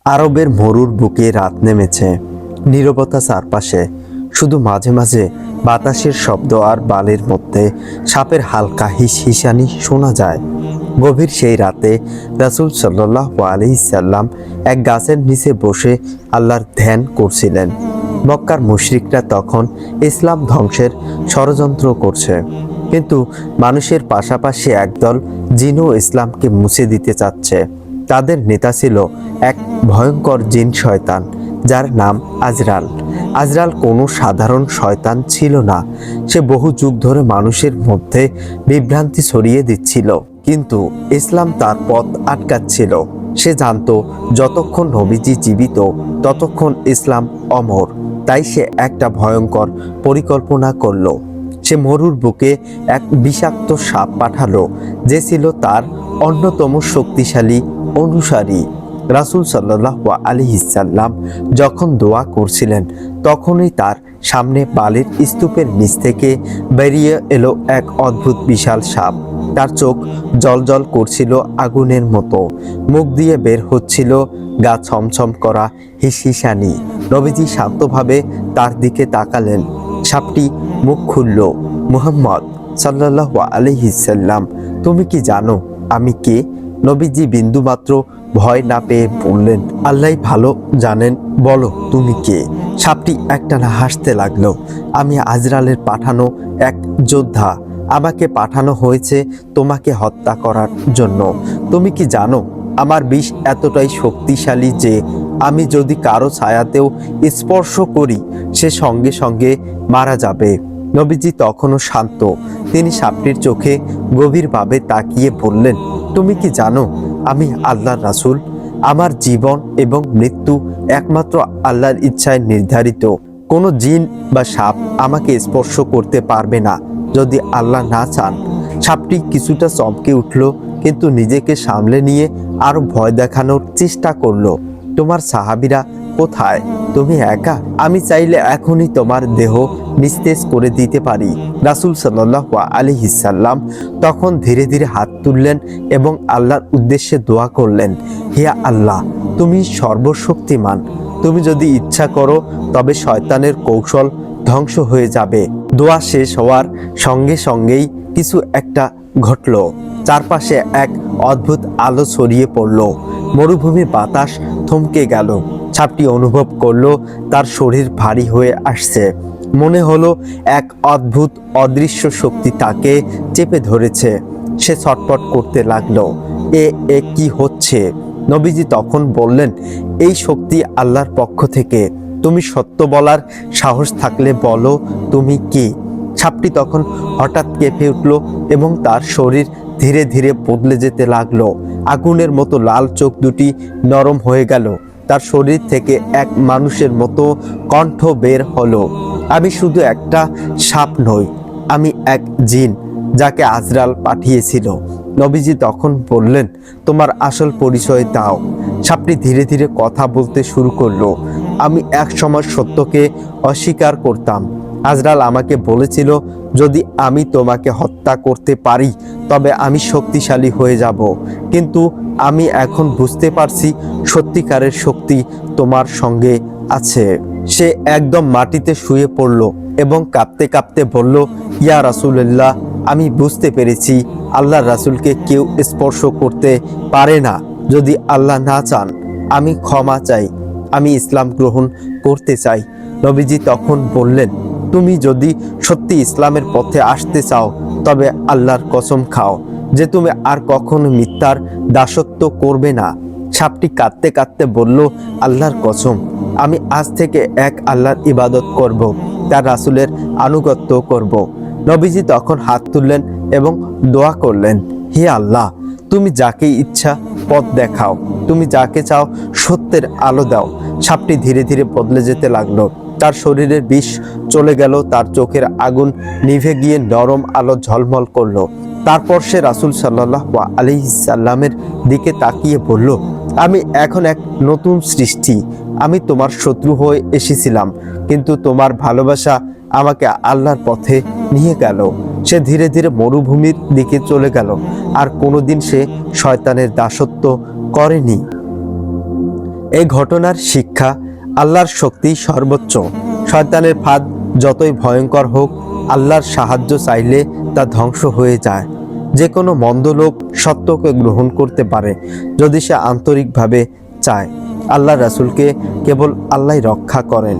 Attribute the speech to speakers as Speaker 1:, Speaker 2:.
Speaker 1: আরবের মরুর বুকে রাত নেমেছে। নীরবতা চারপাশে, শুধু মাঝে মাঝে বাতাসের শব্দ আর বালির মধ্যে সাপের হালকা হিসহিসানি শোনা যায়। গভীর সেই রাতে রাসূল সাল্লাল্লাহু আলাইহি সাল্লাম এক গাছের নিচে বসে আল্লাহর ধ্যান করছিলেন। মক্কার মুশরিকরা তখন ইসলাম ধ্বংসের ষড়যন্ত্র করছে, কিন্তু মানুষের পাশাপাশি একদল জিনও ইসলামকে মুছে দিতে চাচ্ছে। তাদের নেতা ছিল এক ভয়ঙ্কর জিন শয়তান, যার নাম আজরাল। আজরাল কোনো সাধারণ শয়তান ছিল না। সে বহু যুগ ধরে মানুষের মধ্যে বিভ্রান্তি ছড়িয়ে দিচ্ছিল, কিন্তু ইসলাম তার পথ আটকাচ্ছিল। সে জানত যতক্ষণ নবীজি জীবিত ততক্ষণ ইসলাম অমর। তাই সে একটা ভয়ঙ্কর পরিকল্পনা করল। সে মরুর বুকে এক বিষাক্ত সাপ পাঠালো, যে ছিল তার অন্যতম শক্তিশালী অনুসারী। রাসূল সাল্লাল্লাহু আলাইহি সাল্লাম যখন দোয়া করছিলেন, তখনই তার সামনে বালির স্তূপের নিচ থেকে বেরিয়ে এলো এক অদ্ভুত বিশাল সাপ। তার চোখ জ্বলজ্বল করছিল আগুনের মতো, মুখ দিয়ে বের হচ্ছিল গা ছমছম করা হিসহিসানি। নবীজি শান্তভাবে তার দিকে তাকালেন। সাপটি মুখ খুলল। মুহাম্মদ সাল্লাল্লাহু আলাইহি সাল্লাম, তুমি কি জানো আমি কে? নবীজি বিন্দুমাত্র ভয় না পেয়ে বললেন, আল্লাহই ভালো জানেন, বলো তুমি কে? সাপটি একটানা হাসতে লাগলো। আমি আজরালের পাঠানো এক যোদ্ধা। আমাকে পাঠানো হয়েছে তোমাকে হত্যা করার জন্য। তুমি কি জানো আমার বিষ এতটাই শক্তিশালী যে আমি যদি কারো ছায়াতেও স্পর্শ করি সে সঙ্গে সঙ্গে মারা যাবে। নবীজি তখনও শান্ত। তিনি সাপটির চোখে গভীরভাবে তাকিয়ে বললেন, তুমি কি জানো আমি আল্লাহর রাসূল? আমার জীবন এবং মৃত্যু একমাত্র আল্লাহর ইচ্ছায় নির্ধারিত। কোনো জিন বা সাপ আমাকে স্পর্শ করতে পারবে না যদি আল্লাহ না চান। সাপটি কিছুটা চমকে উঠল, কিন্তু নিজেকে সামলে নিয়ে আরো ভয় দেখানোর চেষ্টা করলো। তোমার সাহাবীরা কোথায়? তুমি একা? আমি চাইলে এখনই তোমার দেহ নিস্তেজ করে দিতে পারি। রাসূল সাল্লাল্লাহু আলাইহি সাল্লাম তখন ধীরে ধীরে হাত তুললেন এবং আল্লাহর উদ্দেশ্যে দোয়া করলেন, হে আল্লাহ, তুমি সর্বশক্তিমান। তুমি যদি ইচ্ছা করো তবে শয়তানের কৌশল ধ্বংস হয়ে যাবে। দোয়া শেষ হওয়ার সঙ্গে সঙ্গেই কিছু একটা ঘটল। চারপাশে এক অদ্ভুত আলো ছড়িয়ে পড়ল। মরুভূমির বাতাস থমকে গেল। সাপটি অনুভব করলো তার শরীর ভারী হয়ে আসছে। মনে হলো এক অদ্ভুত অদৃশ্য শক্তি তাকে চেপে ধরেছে। সে ছটফট করতে লাগলো। এ কি হচ্ছে? নবীজি তখন বললেন, এই শক্তি আল্লাহর পক্ষ থেকে। তুমি সত্য বলার সাহস থাকলে বলো তুমি কে? সাপটি তখন হঠাৎ কেঁপে উঠল এবং তার শরীর ধীরে ধীরে বদলে যেতে লাগলো। আগুনের মতো লাল চোখ দুটি নরম হয়ে গেল। তার শরীর থেকে এক মানুষের মতো কণ্ঠ বের হলো, আমি শুধু একটা সাপ নই, আমি এক জিন যাকে আজরাল পাঠিয়েছিল। নবীজি তখন বললেন, তোমার আসল পরিচয় দাও। সাপটি ধীরে ধীরে কথা বলতে শুরু করলো, আমি এক সময় সত্যকে অস্বীকার করতাম। আজরাল আমাকে বলেছিল, যদি আমি তোমাকে হত্যা করতে পারি তবে আমি শক্তিশালী হয়ে যাব। কিন্তু আমি এখন বুঝতে পারছি সত্যিকারের শক্তি তোমার সঙ্গে আছে। সে একদম মাটিতে শুয়ে পড়ল এবং কাঁপতে কাঁপতে বলল, ইয়া রাসূলুল্লাহ, আমি বুঝতে পেরেছি আল্লাহর রাসূলকে কেউ স্পর্শ করতে পারে না যদি আল্লাহ না চান। আমি ক্ষমা চাই, আমি ইসলাম গ্রহণ করতে চাই। নবীজি তখন বললেন, তুমি যদি সত্যি ইসলামের পথে আসতে চাও তবে আল্লাহর কসম খাও যে তুমি আর কখনো মিথ্যার দাসত্ব করবে না। সাপটি কাঁদতে কাঁদতে বলল, আল্লাহর কসম, আমি আজ থেকে এক আল্লাহর ইবাদত করব, তার রাসূলের আনুগত্য করব। নবীজি তখন হাত তুললেন এবং দোয়া করলেন, হে আল্লাহ, তুমি যাকে ইচ্ছা পথ দেখাও, তুমি যাকে চাও সত্যের আলো দাও। সাপটি ধীরে ধীরে বদলে যেতে লাগলো। তার শরীরের বিষ চলে গেল, তার চোখের আগুন নিভে গিয়ে নরম আলো ঝলমল করলো। তারপর সে রাসূল সাল্লাল্লাহু আলাইহি সাল্লামের দিকে তাকিয়ে বলল, আমি এখন এক নতুন সৃষ্টি। আমি তোমার শত্রু হয়ে এসেছিলাম, কিন্তু তোমার ভালোবাসা আমাকে আল্লাহর পথে নিয়ে গেল। সে ধীরে ধীরে মরুভূমির দিকে চলে গেল, আর কোনোদিন সে শয়তানের দাসত্ব করেনি। এই ঘটনার শিক্ষা, আল্লাহর শক্তি সর্বোচ্চ। শয়তানের ফাঁদ যতই ভয়ঙ্কর হোক, আল্লাহর সাহায্য চাইলে তা ধ্বংস হয়ে যায়। যে কোনো মন্দ লোক সত্যকে গ্রহণ করতে পারে যদি সে আন্তরিকভাবে চায়। আল্লাহ রাসূলকে কেবল আল্লাহই রক্ষা করেন।